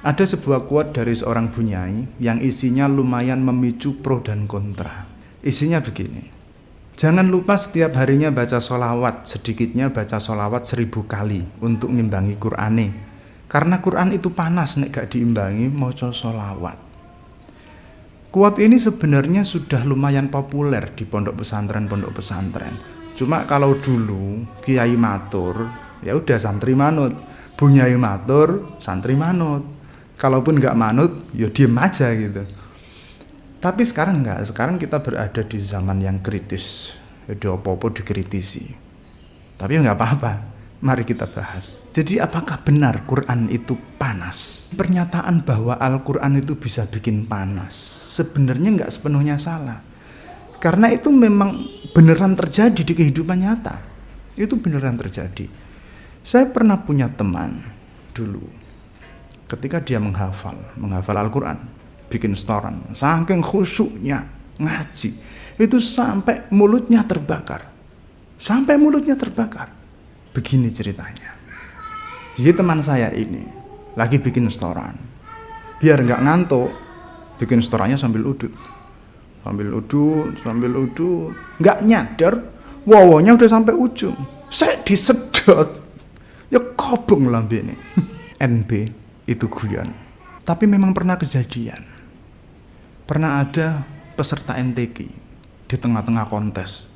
Ada sebuah quote dari seorang bunyai yang isinya lumayan memicu pro dan kontra. Isinya begini: jangan lupa setiap harinya baca sholawat, sedikitnya baca sholawat 1000 kali untuk ngimbangi Qur'ane. Karena Qur'an itu panas nek gak diimbangi maca sholawat. Quote ini sebenarnya sudah lumayan populer di pondok pesantren. Cuma kalau dulu kiai matur, ya udah santri manut. Bunyai matur, santri manut. Kalaupun nggak manut, ya diem aja gitu. Tapi sekarang nggak. Sekarang kita berada di zaman yang kritis. Jadi apa-apa dikritisi. Tapi nggak apa-apa. Mari kita bahas. Jadi apakah benar Quran itu panas? Pernyataan bahwa Al-Quran itu bisa bikin panas sebenarnya nggak sepenuhnya salah. Karena itu memang beneran terjadi di kehidupan nyata. Itu beneran terjadi. Saya pernah punya teman dulu. Ketika dia menghafal Al-Quran, bikin setoran, saking khusyuknya ngaji, itu sampai mulutnya terbakar. Begini ceritanya. Jadi teman saya ini lagi bikin setoran, biar nggak ngantuk, bikin setorannya sambil udut, nggak nyadar, wawonya udah sampai ujung. Saya disedot, ya kobong lambe ini. NB itu guyon. Tapi memang pernah kejadian. Pernah ada peserta MTQ di tengah-tengah kontes.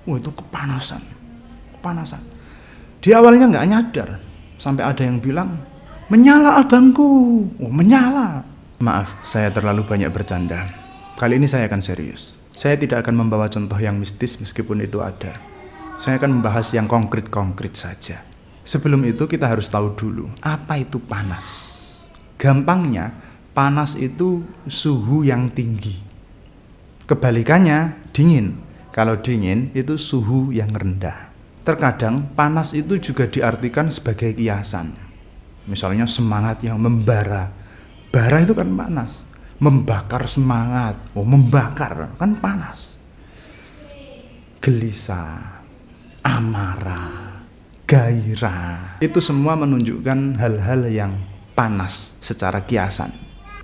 Itu kepanasan. Di awalnya nggak nyadar, sampai ada yang bilang, menyala abangku. Menyala. Maaf, saya terlalu banyak bercanda. Kali ini saya akan serius. Saya tidak akan membawa contoh yang mistis meskipun itu ada. Saya akan membahas yang konkret-konkret saja. Sebelum itu kita harus tahu dulu, apa itu panas? Gampangnya, panas itu suhu yang tinggi. Kebalikannya, dingin. Kalau dingin, itu suhu yang rendah. Terkadang, panas itu juga diartikan sebagai kiasan. Misalnya semangat yang membara. Bara itu kan panas. Membakar semangat. Membakar, kan panas. Gelisah, amarah, gairah. Itu semua menunjukkan hal-hal yang panas secara kiasan.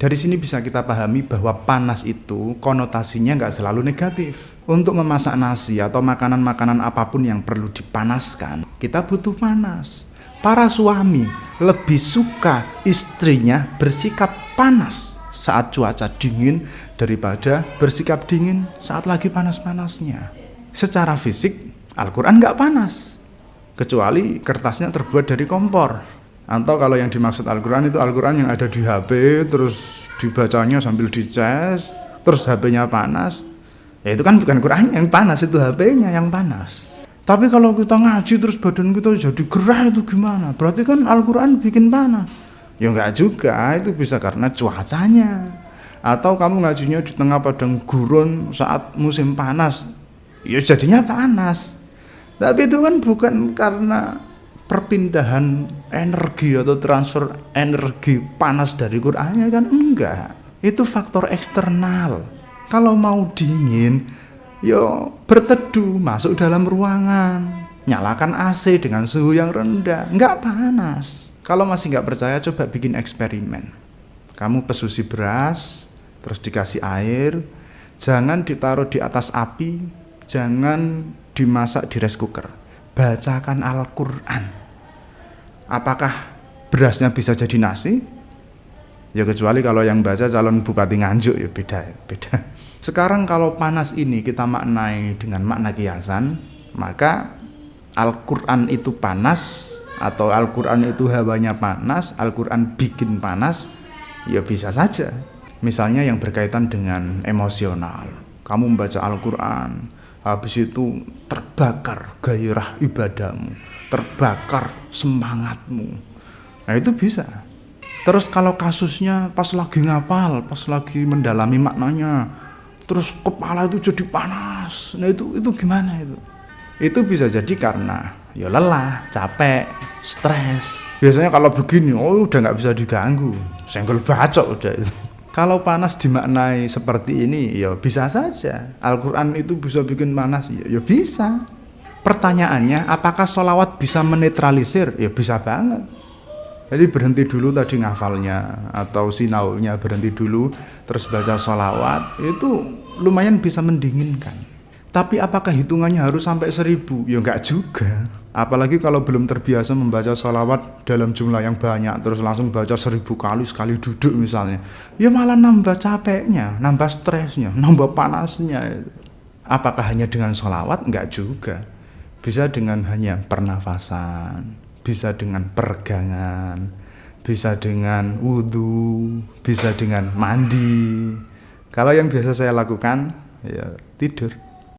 Dari sini bisa kita pahami bahwa panas itu konotasinya nggak selalu negatif. Untuk memasak nasi atau makanan-makanan apapun yang perlu dipanaskan, kita butuh panas. Para suami lebih suka istrinya bersikap panas saat cuaca dingin daripada bersikap dingin saat lagi panas-panasnya. Secara fisik, Al-Quran nggak panas, kecuali kertasnya terbuat dari kompor. Atau kalau yang dimaksud Al-Quran itu Al-Quran yang ada di HP, terus dibacanya sambil dicas, terus HP-nya panas. Ya itu kan bukan Quran yang panas, itu HP-nya yang panas. Tapi kalau kita ngaji terus badan kita jadi gerah, itu gimana? Berarti kan Al-Quran bikin panas. Ya enggak juga, itu bisa karena cuacanya. Atau kamu ngajinya di tengah padang gurun saat musim panas, ya jadinya panas. Tapi itu kan bukan karena perpindahan energi atau transfer energi panas dari Qur'annya, kan enggak. Itu faktor eksternal. Kalau mau dingin, yo berteduh, masuk dalam ruangan, nyalakan AC dengan suhu yang rendah, enggak panas. Kalau masih enggak percaya, coba bikin eksperimen. Kamu pesusi beras, terus dikasih air, jangan ditaruh di atas api, jangan dimasak di rice cooker. Bacakan Al-Quran. Apakah berasnya bisa jadi nasi? Ya kecuali kalau yang baca calon bupati Nganjuk, ya beda. Sekarang kalau panas ini kita maknai dengan makna kiasan, maka Al-Quran itu panas, atau Al-Quran itu hawanya panas, Al-Quran bikin panas, ya bisa saja. Misalnya yang berkaitan dengan emosional. Kamu membaca Al-Quran, habis itu terbakar gairah ibadahmu, terbakar semangatmu. Nah itu bisa. Terus kalau kasusnya pas lagi ngapal, pas lagi mendalami maknanya, terus kepala itu jadi panas. Nah itu gimana itu? Itu bisa jadi karena ya lelah, capek, stres. Biasanya kalau begini, udah nggak bisa diganggu, senggol bacok udah itu. Kalau panas dimaknai seperti ini, ya bisa saja. Al-Quran itu bisa bikin panas, ya bisa. Pertanyaannya, apakah sholawat bisa menetralisir? Ya bisa banget. Jadi berhenti dulu tadi ngafalnya atau sinaunya, berhenti dulu terus baca sholawat, itu lumayan bisa mendinginkan. Tapi apakah hitungannya harus sampai 1000? Ya enggak juga. Apalagi kalau belum terbiasa membaca sholawat dalam jumlah yang banyak, terus langsung baca 1000 kali sekali duduk misalnya, ya malah nambah capeknya, nambah stresnya, nambah panasnya. Apakah hanya dengan sholawat? Enggak juga. Bisa dengan hanya pernafasan, bisa dengan peregangan, bisa dengan wudhu, bisa dengan mandi. Kalau yang biasa saya lakukan, ya tidur.